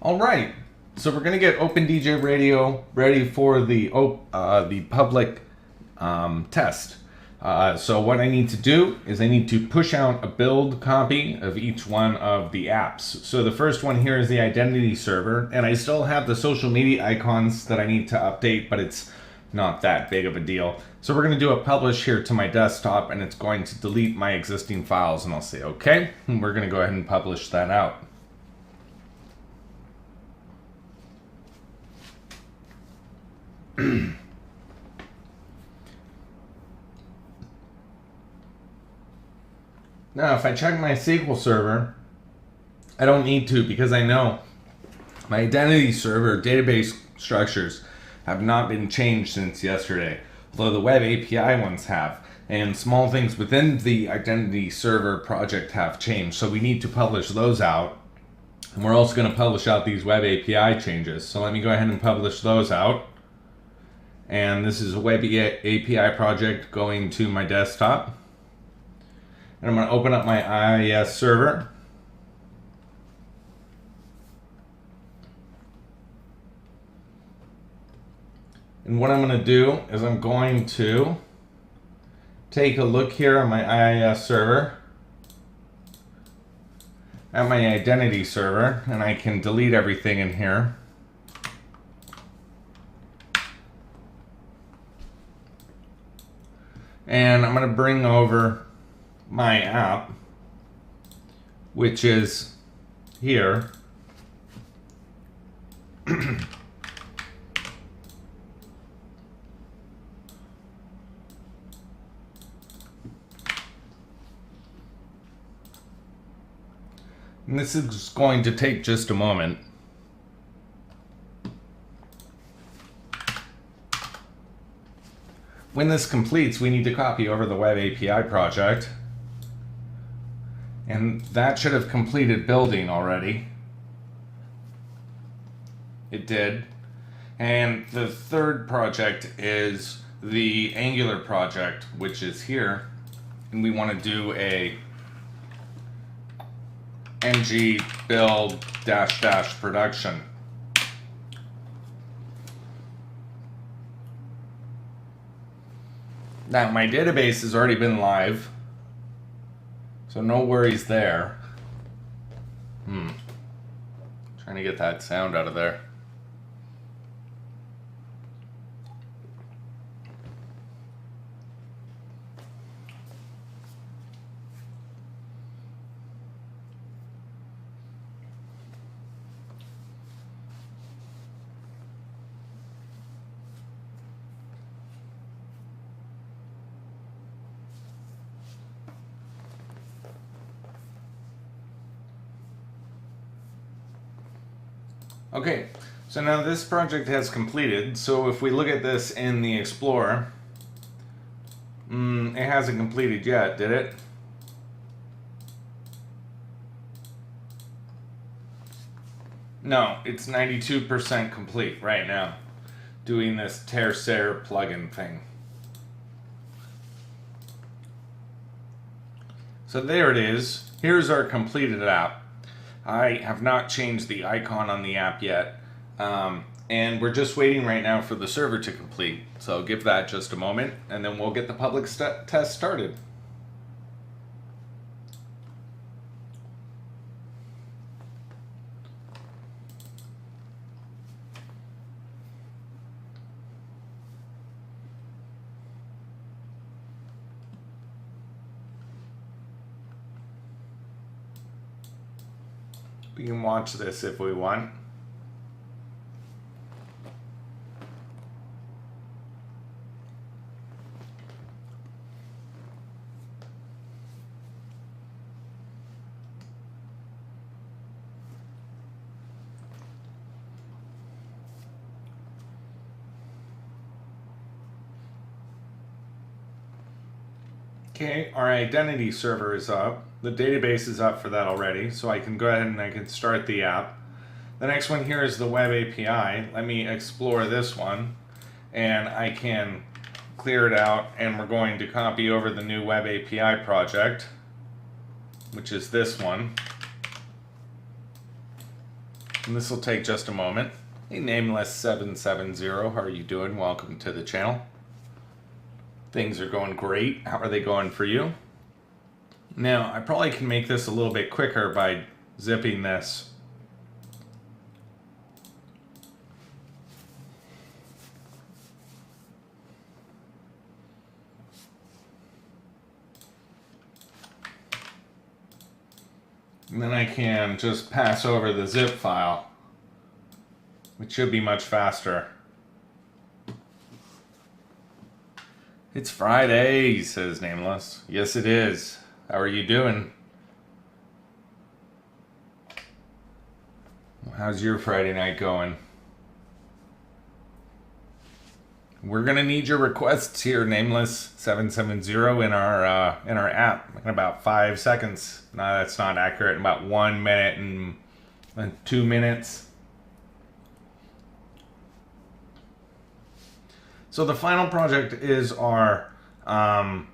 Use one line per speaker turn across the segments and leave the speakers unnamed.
All right, so we're gonna get OpenDJRadio ready for the public test. So what I need to do is I need to push out a build copy of each one of the apps. So the first one here is the identity server, and I still have the social media icons that I need to update, but it's not that big of a deal. So we're going to do a publish here to my desktop, and it's going to delete my existing files, and I'll say okay, and we're going to go ahead and publish that out. Now, if I check my SQL server, I don't need to because I know my identity server database structures have not been changed since yesterday, although the web API ones have, and small things within the identity server project have changed, so we need to publish those out. And we're also going to publish out these web API changes, so let me go ahead and publish those out. And this is a web API project going to my desktop. And I'm going to open up my IIS server. And what I'm going to do is I'm going to take a look here on my IIS server at my identity server, and I can delete everything in here. And I'm going to bring over my app, which is here. And this is going to take just a moment. When this completes, we need to copy over the web API project. And that should have completed building already. It did. And the third project is the Angular project, which is here. And we want to do a ng build -- production. Now my database has already been live, so no worries there. Trying to get that sound out of there. Okay, so now this project has completed. So if we look at this in the Explorer, it hasn't completed yet, did it? No, it's 92% complete right now, doing this Tercer plugin thing. So there it is. Here's our completed app. I have not changed the icon on the app yet, and we're just waiting right now for the server to complete. So give that just a moment, and then we'll get the public test started. We can watch this if we want. Okay, our identity server is up. The database is up for that already, so I can go ahead and I can start the app. The next one here is the web API. Let me explore this one, and I can clear it out, and we're going to copy over the new web API project, which is this one. And this will take just a moment. Hey, Nameless770, how are you doing? Welcome to the channel. Things are going great. How are they going for you? Now, I probably can make this a little bit quicker by zipping this. And then I can just pass over the zip file, which should be much faster. It's Friday, says Nameless. Yes, it is. How are you doing? How's your Friday night going? We're gonna need your requests here, Nameless770, in our app in about 5 seconds. No, that's not accurate. In about 1 minute and 2 minutes. So the final project is our, well,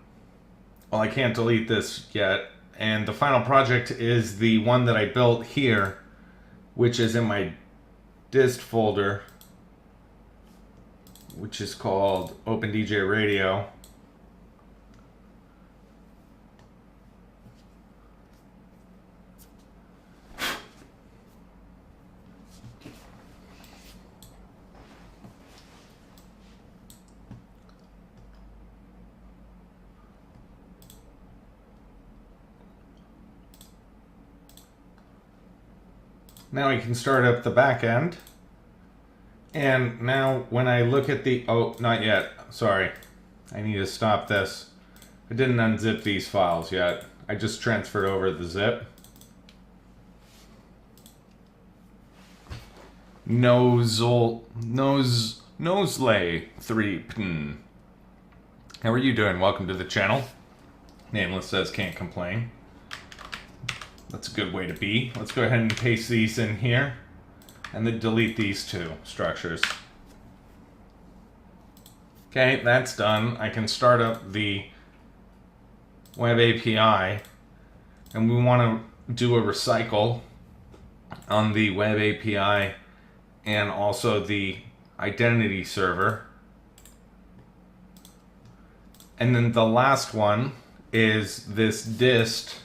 I can't delete this yet. And the final project is the one that I built here, which is in my dist folder, which is called OpenDJRadio. Now I can start up the back end. And now when I look at the, oh, not yet, sorry. I need to stop this. I didn't unzip these files yet. I just transferred over the zip. Noselay 3. How are you doing? Welcome to the channel. Nameless says can't complain. That's a good way to be. Let's go ahead and paste these in here. And then delete these two structures. Okay, that's done. I can start up the Web API. And we want to do a recycle on the Web API and also the identity server. And then the last one is this dist.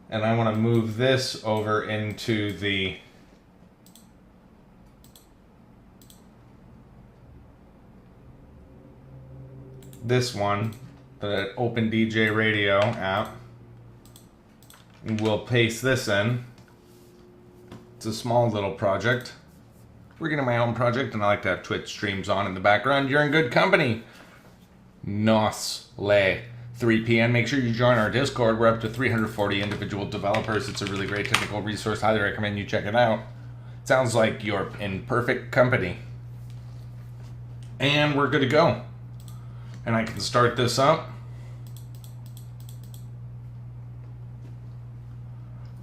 And I want to move this over into the this one, the OpenDJRadio app. And we'll paste this in. It's a small little project. Working on my own project, and I like to have Twitch streams on in the background. You're in good company. Noselay 3pm. Make sure you join our Discord. We're up to 340 individual developers. It's a really great technical resource. Highly recommend you check it out. Sounds like you're in perfect company. And we're good to go. And I can start this up.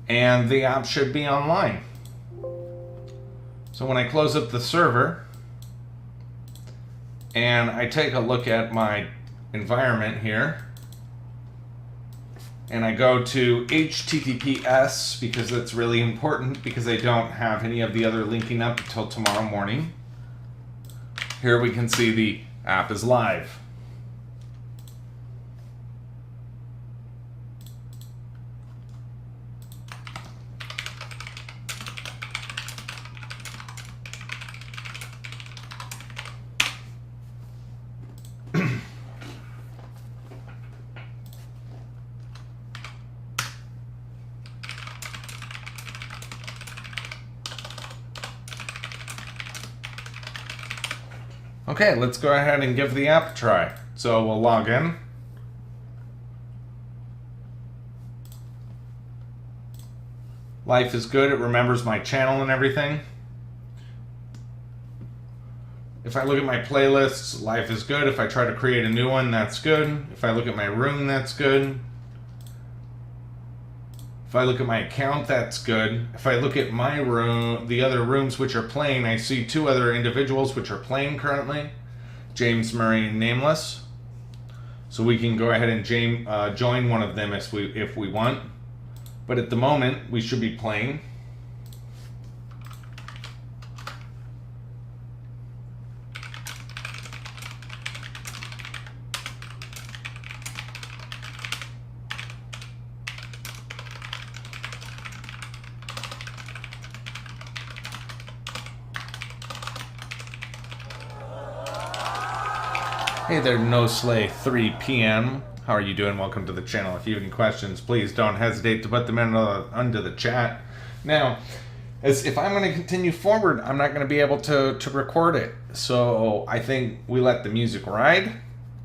And the app should be online. So when I close up the server and I take a look at my environment here, and I go to HTTPS because that's really important because I don't have any of the other linking up until tomorrow morning. Here we can see the app is live. Okay, let's go ahead and give the app a try. So we'll log in. Life is good. It remembers my channel and everything. If I look at my playlists, life is good. If I try to create a new one, that's good. If I look at my room, that's good. If I look at my account, that's good. If I look at my room, the other rooms which are playing, I see two other individuals which are playing currently. James Murray and Nameless. So we can go ahead and join one of them if we want. But at the moment, we should be playing. Hey there, No Slay 3 p.m. How are you doing? Welcome to the channel. If you have any questions, please don't hesitate to put them in under the chat. Now, as if I'm going to continue forward, I'm not going to be able to record it. So I think we let the music ride,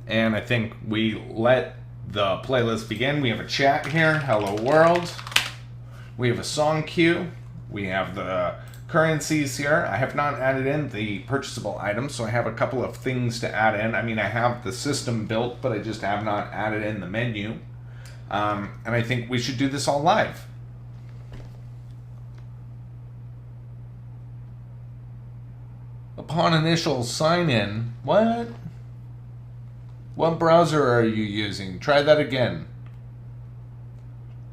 and I think we let the playlist begin. We have a chat here. Hello world. We have a song queue. We have the currencies here. I have not added in the purchasable items, so I have a couple of things to add in. I mean, I have the system built, but I just have not added in the menu. And I think we should do this all live. Upon initial sign-in, what? What browser are you using? Try that again.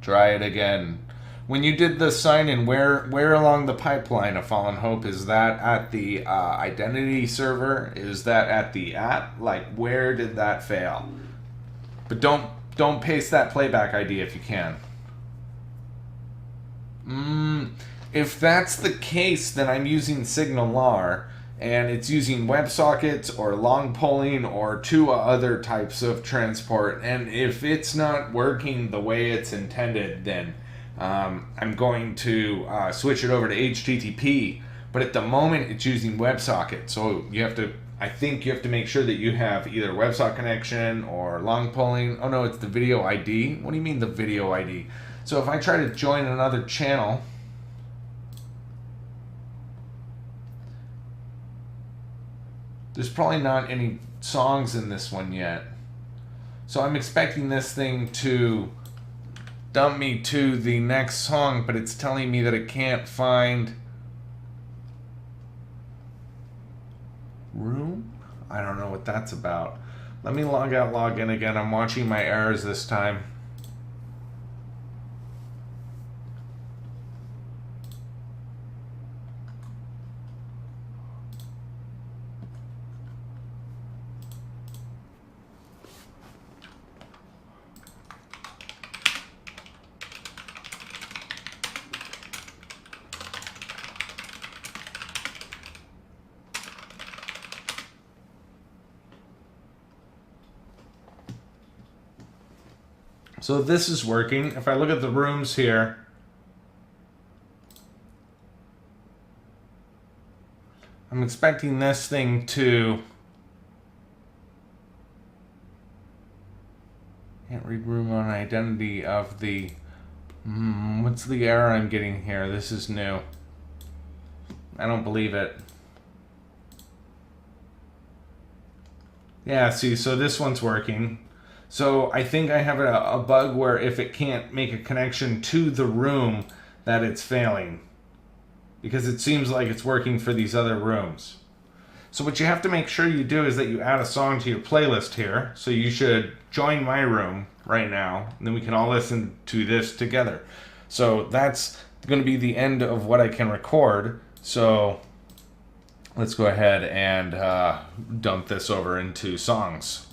Try it again. When you did the sign-in, where along the pipeline of Fallen Hope? Is that at the identity server? Is that at the app? Like, where did that fail? But don't paste that playback ID if you can. If that's the case, then I'm using SignalR, and it's using WebSockets or long polling or two other types of transport. And if it's not working the way it's intended, then I'm going to switch it over to HTTP, but at the moment it's using WebSocket. So you have to, I think you have to make sure that you have either WebSocket connection or long polling. Oh no, it's the video ID. What do you mean the video ID? So if I try to join another channel, there's probably not any songs in this one yet. So I'm expecting this thing to dump me to the next song, but it's telling me that it can't find room. I don't know what that's about. Let me log out, log in again. I'm watching my errors this time. So this is working. If I look at the rooms here, I'm expecting this thing to... Can't read room on identity of the... what's the error I'm getting here? This is new. I don't believe it. Yeah, see, so this one's working. So I think I have a bug where if it can't make a connection to the room, that it's failing. Because it seems like it's working for these other rooms. So what you have to make sure you do is that you add a song to your playlist here. So you should join my room right now, and then we can all listen to this together. So that's going to be the end of what I can record. So let's go ahead and dump this over into songs.